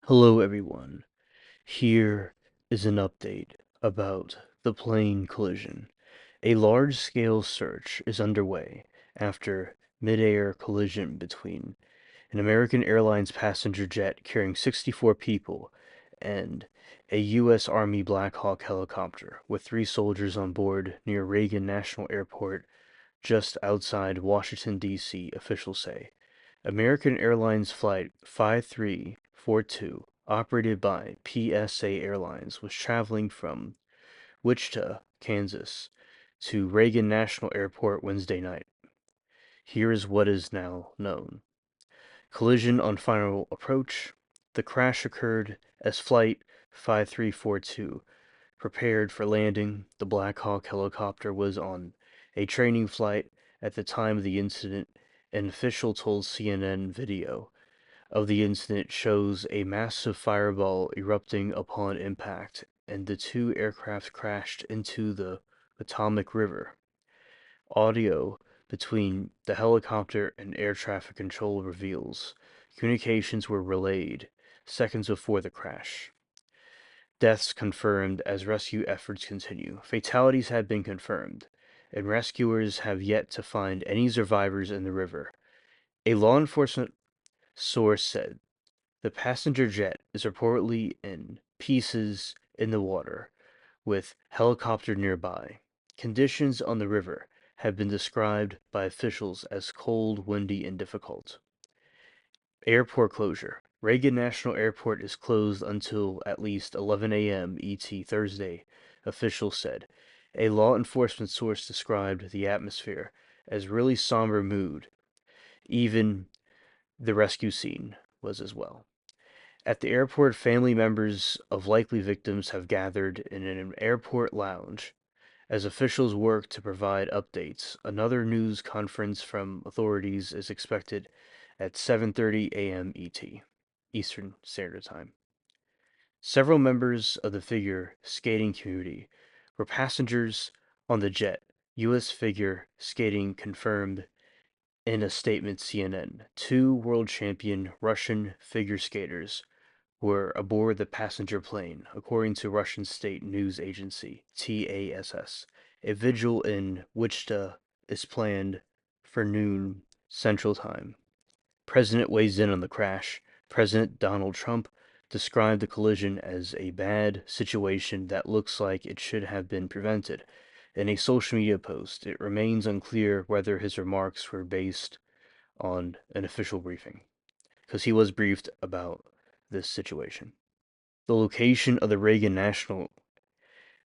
Hello, everyone. Here is an update about the plane collision. A large-scale search is underway after mid-air collision between an American Airlines passenger jet carrying 64 people and a U.S. Army Black Hawk helicopter with 3 soldiers on board near Reagan National Airport just outside Washington, D.C., officials say. American Airlines Flight 5342, operated by PSA Airlines, was traveling from Wichita, Kansas, to Reagan National Airport Wednesday night. Here is what is now known. Collision on final approach. The crash occurred as Flight 5342 prepared for landing. The Black Hawk helicopter was on a training flight at the time of the incident. An official told CNN video of the incident shows a massive fireball erupting upon impact, and the 2 aircraft crashed into the Potomac River. Audio between the helicopter and air traffic control reveals communications were relayed seconds before the crash. Deaths confirmed as rescue efforts continue. Fatalities have been confirmed, and rescuers have yet to find any survivors in the river. A law enforcement source said the passenger jet is reportedly in pieces in the water, with helicopter nearby. Conditions on the river have been described by officials as cold, windy, and difficult. Airport closure. Reagan National Airport is closed until at least 11 a.m. ET Thursday, officials said. A law enforcement source described the atmosphere as really somber mood. Even the rescue scene was as well. At the airport, family members of likely victims have gathered in an airport lounge as officials work to provide updates. Another news conference from authorities is expected at 7:30 a.m. ET, Eastern Standard Time. Several members of the figure skating community were passengers on the jet. U.S. figure skating confirmed in a statement CNN. 2 world champion Russian figure skaters were aboard the passenger plane, according to Russian state news agency TASS. A vigil in Wichita is planned for noon Central Time. President weighs in on the crash. President Donald Trump described the collision as a bad situation that looks like it should have been prevented. In a social media post, it remains unclear whether his remarks were based on an official briefing, because he was briefed about this situation. The location of the Reagan National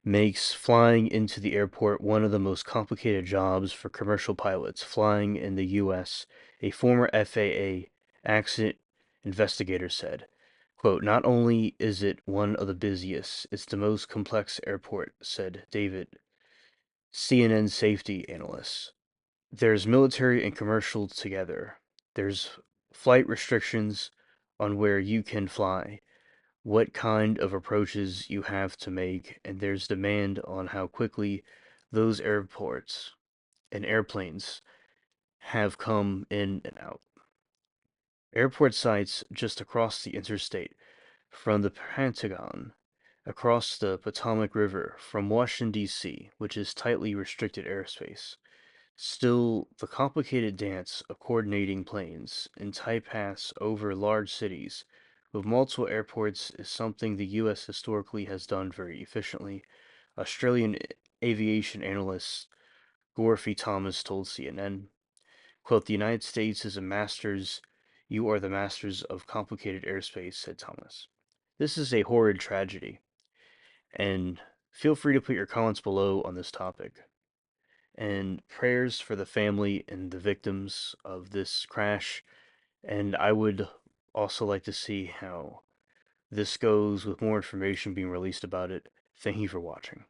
makes flying into the airport one of the most complicated jobs for commercial pilots flying in the U.S., a former FAA accident investigator said. Quote, not only is it one of the busiest, it's the most complex airport, said David, CNN safety analyst. There's military and commercial together. There's flight restrictions on where you can fly, what kind of approaches you have to make, and there's demand on how quickly those airports and airplanes have come in and out. Airport sites just across the interstate from the Pentagon, across the Potomac River from Washington, D.C., which is tightly restricted airspace. Still, the complicated dance of coordinating planes in tight paths over large cities with multiple airports is something the U.S. historically has done very efficiently. Australian aviation analyst Gorfy Thomas told CNN, quote, the United States is a masters, you are the masters of complicated airspace, said Thomas. This is a horrid tragedy, and feel free to put your comments below on this topic. And prayers for the family and the victims of this crash. And I would also like to see how this goes with more information being released about it. Thank you for watching.